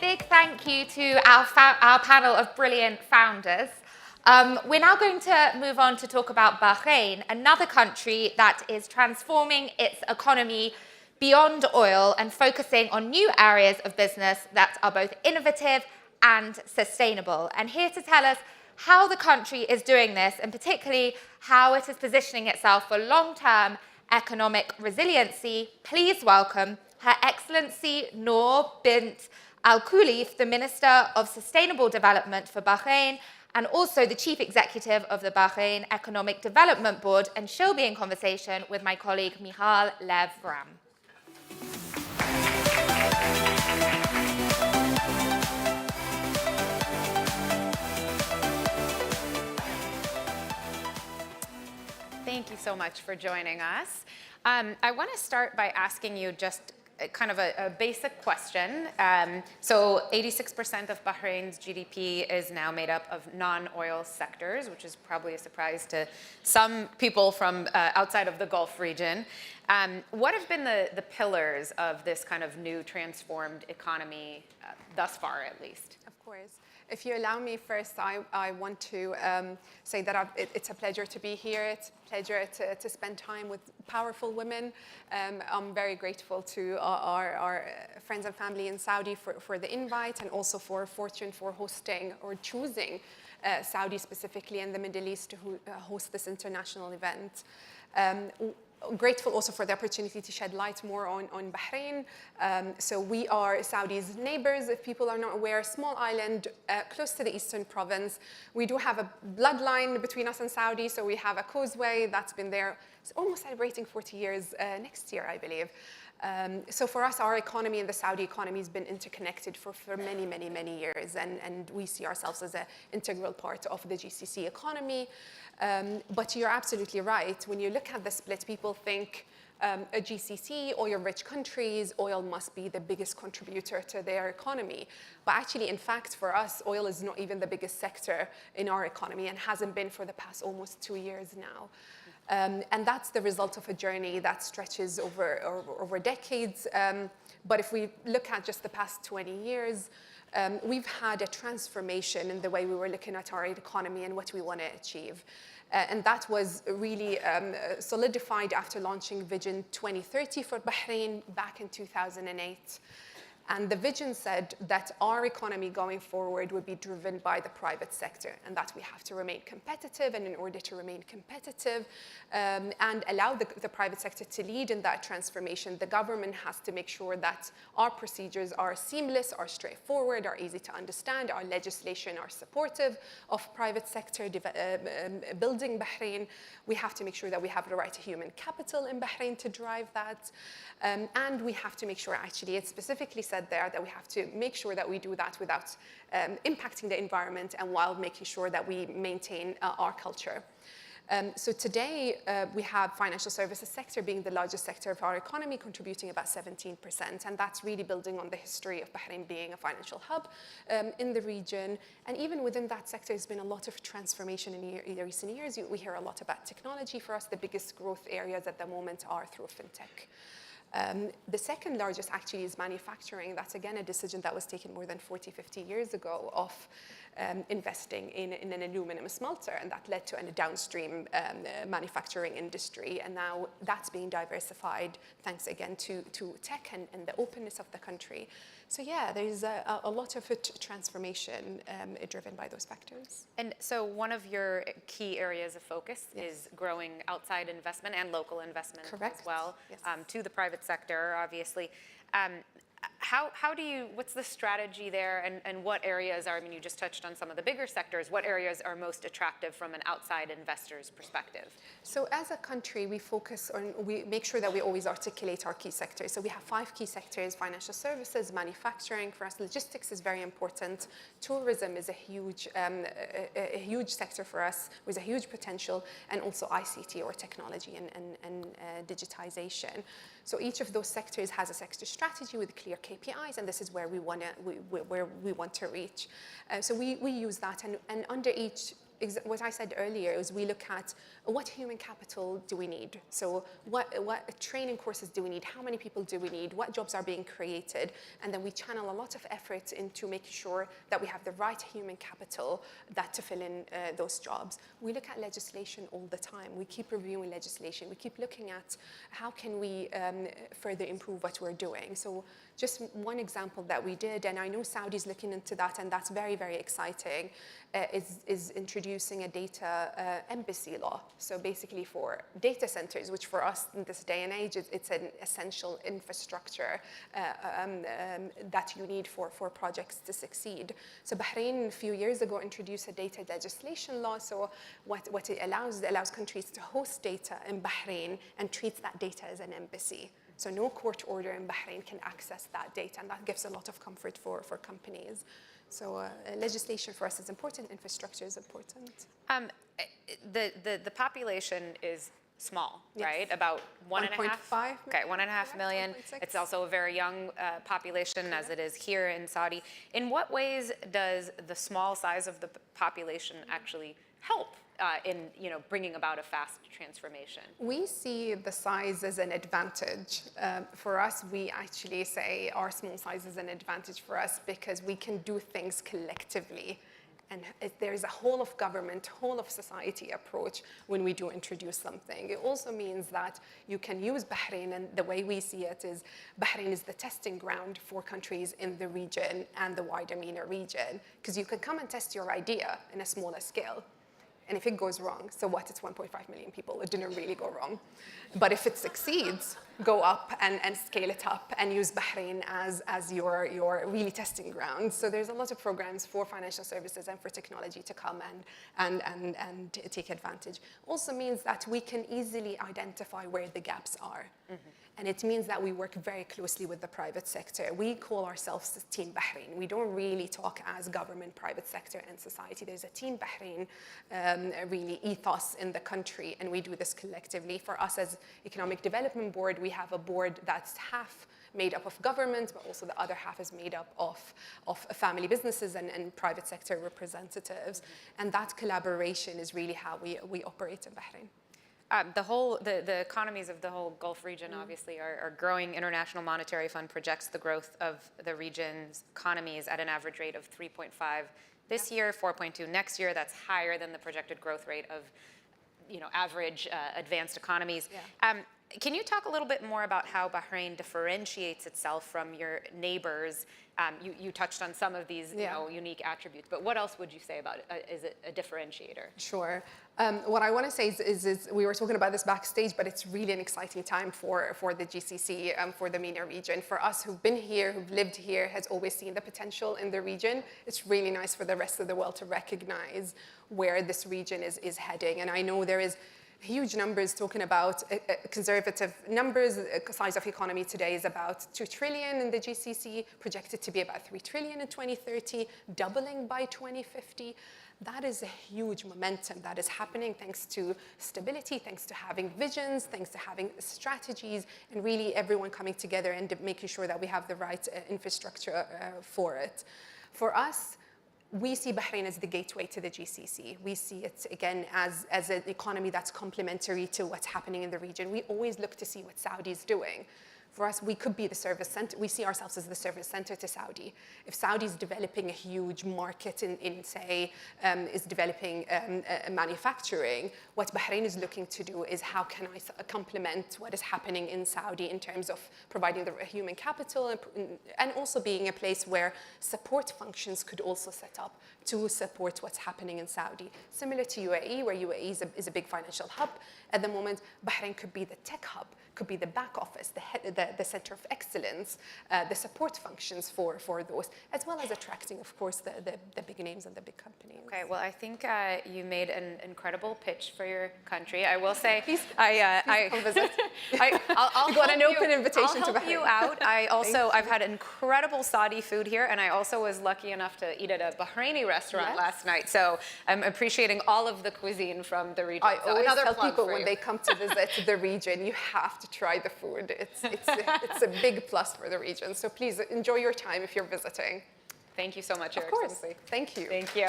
big thank you to our panel of brilliant founders. We're now going to move on to talk about Bahrain, another country that is transforming its economy beyond oil and focusing on new areas of business that are both innovative and sustainable. And here to tell us how the country is doing this, and particularly how it is positioning itself for long-term economic resiliency, please welcome Her Excellency Noor bint Al Khulif, the Minister of Sustainable Development for Bahrain, and also the Chief Executive of the Bahrain Economic Development Board, and she'll be in conversation with my colleague Michal Lev-Ram. Thank you so much for joining us. I want to start by asking you just kind of a basic question. So 86% of Bahrain's GDP is now made up of non-oil sectors, which is probably a surprise to some people from outside of the Gulf region. What have been the pillars of this kind of new transformed economy thus far, at least? Of course. If you allow me first, I want to say that it's a pleasure to be here. It's a pleasure to spend time with powerful women. I'm very grateful to our friends and family in Saudi for the invite, and also for Fortune for hosting or choosing Saudi specifically and the Middle East to host this international event. Grateful also for the opportunity to shed light more on Bahrain. So we are Saudi's neighbors. If people are not aware, a small island close to the eastern province. We do have a bloodline between us and Saudi, so we have a causeway that's been there. It's almost celebrating 40 years next year, I believe. So for us, our economy and the Saudi economy has been interconnected for many, many, many years, and we see ourselves as an integral part of the GCC economy. But you're absolutely right. When you look at the split, people think a GCC, oil-rich countries, oil must be the biggest contributor to their economy. But actually, in fact, for us, oil is not even the biggest sector in our economy and hasn't been for the past almost 2 years now. And that's the result of a journey that stretches over decades. But if we look at just the past 20 years, we've had a transformation in the way we were looking at our economy and what we want to achieve. And that was really solidified after launching Vision 2030 for Bahrain back in 2008. And the vision said that our economy going forward would be driven by the private sector, and that we have to remain competitive. And in order to remain competitive and allow the private sector to lead in that transformation, the government has to make sure that our procedures are seamless, are straightforward, are easy to understand, our legislation are supportive of private sector building Bahrain. We have to make sure that we have the right to human capital in Bahrain to drive that. And we have to make sure, actually, it specifically said there that we have to make sure that we do that without impacting the environment and while making sure that we maintain our culture. So today, we have financial services sector being the largest sector of our economy, contributing about 17%. And that's really building on the history of Bahrain being a financial hub in the region. And even within that sector, there's been a lot of transformation in the recent years. We hear a lot about technology. For us, the biggest growth areas at the moment are through fintech. The second largest actually is manufacturing. That's again a decision that was taken more than 40, 50 years ago of investing in an aluminum smelter, and that led to a downstream manufacturing industry. And now that's being diversified thanks again to tech and the openness of the country. So yeah, there's a lot of transformation driven by those factors. And so one of your key areas of focus is growing outside investment and local investment as well, to the private sector, obviously. How do you, what's the strategy there, and what areas are, I mean, you just touched on some of the bigger sectors, what areas are most attractive from an outside investor's perspective? So as a country, we focus on, we make sure that we always articulate our key sectors. So we have 5 key sectors: financial services, manufacturing. For us, logistics is very important. Tourism is a huge sector for us with a huge potential, and also ICT, or technology and digitization. So each of those sectors has a sector strategy with clear KPIs, and this is where we want to reach. So we use that, and under each what I said earlier is we look at what human capital do we need? So what training courses do we need? How many people do we need? What jobs are being created? And then we channel a lot of effort into making sure that we have the right human capital to fill in those jobs. We look at legislation all the time. We keep reviewing legislation. We keep looking at how can we further improve what we're doing. So just one example that we did, and I know Saudi's looking into that, and that's very, very exciting, is introducing a data embassy law. So basically for data centers, which for us in this day and age, it's an essential infrastructure that you need for projects to succeed. So Bahrain a few years ago introduced a data legislation law. So what it allows countries to host data in Bahrain and treats that data as an embassy. So no court order in Bahrain can access that data, and that gives a lot of comfort for companies. So legislation for us is important, infrastructure is important. The population is small, Yes. right? About 1.5. Okay, 1.5 million. 1.6. It's also a very young population, as it is here in Saudi. In what ways does the small size of the population actually help in bringing about a fast transformation? We see the size as an advantage. For us, we actually say our small size is an advantage for us because we can do things collectively. And there's a whole of government, whole of society approach when we do introduce something. It also means that you can use Bahrain, and the way we see it is Bahrain is the testing ground for countries in the region and the wider MENA region, because you can come and test your idea in a smaller scale. And if it goes wrong, so what? It's 1.5 million people. It didn't really go wrong. But if it succeeds, go up and scale it up and use Bahrain as your really testing ground. So there's a lot of programs for financial services and for technology to come and take advantage. Also means that we can easily identify where the gaps are. Mm-hmm. And it means that we work very closely with the private sector. We call ourselves Team Bahrain. We don't really talk as government, private sector, and society. There's a Team Bahrain really ethos in the country, and we do this collectively. For us as Economic Development Board, we have a board that's half made up of government, but also the other half is made up of family businesses and private sector representatives. Mm-hmm. And that collaboration is really how we operate in Bahrain. The economies of the whole Gulf region obviously are growing. International Monetary Fund projects the growth of the region's economies at an average rate of 3.5 this year, 4.2 next year. That's higher than the projected growth rate of, average advanced economies. Yeah. Can you talk a little bit more about how Bahrain differentiates itself from your neighbors? You touched on some of these unique attributes, but what else would you say about it? Is it a differentiator? Sure. What I want to say is we were talking about this backstage, but it's really an exciting time for the GCC, for the MENA region. For us who've been here, who've lived here, has always seen the potential in the region. It's really nice for the rest of the world to recognize where this region is heading. And I know there is huge numbers talking about conservative numbers. The size of economy today is about 2 trillion in the GCC, projected to be about 3 trillion in 2030, doubling by 2050. That is a huge momentum that is happening thanks to stability, thanks to having visions, thanks to having strategies, and really everyone coming together and making sure that we have the right infrastructure for it. For us, we see Bahrain as the gateway to the GCC. We see it, again, as an economy that's complementary to what's happening in the region. We always look to see what Saudi is doing. For us, we could be the service center. We see ourselves as the service center to Saudi. If Saudi is developing a huge market is developing manufacturing, what Bahrain is looking to do is how can I complement what is happening in Saudi in terms of providing the human capital and also being a place where support functions could also set up to support what's happening in Saudi. Similar to UAE, where UAE is a big financial hub. At the moment, Bahrain could be the tech hub, could be the back office, the center of excellence, the support functions for those, as well as attracting, of course, the big names and the big companies. Okay, well, I think you made an incredible pitch for your country. I will say, please come visit. I'll got an open invitation to Bahrain. I'll help you out. I've had incredible Saudi food here, and I also was lucky enough to eat at a Bahraini restaurant last night. So I'm appreciating all of the cuisine from the region. I always tell people when they come to visit the region, you have to try the food. It's a big plus for the region. So please enjoy your time if you're visiting. Thank you so much, Of course. Thank you. Thank you.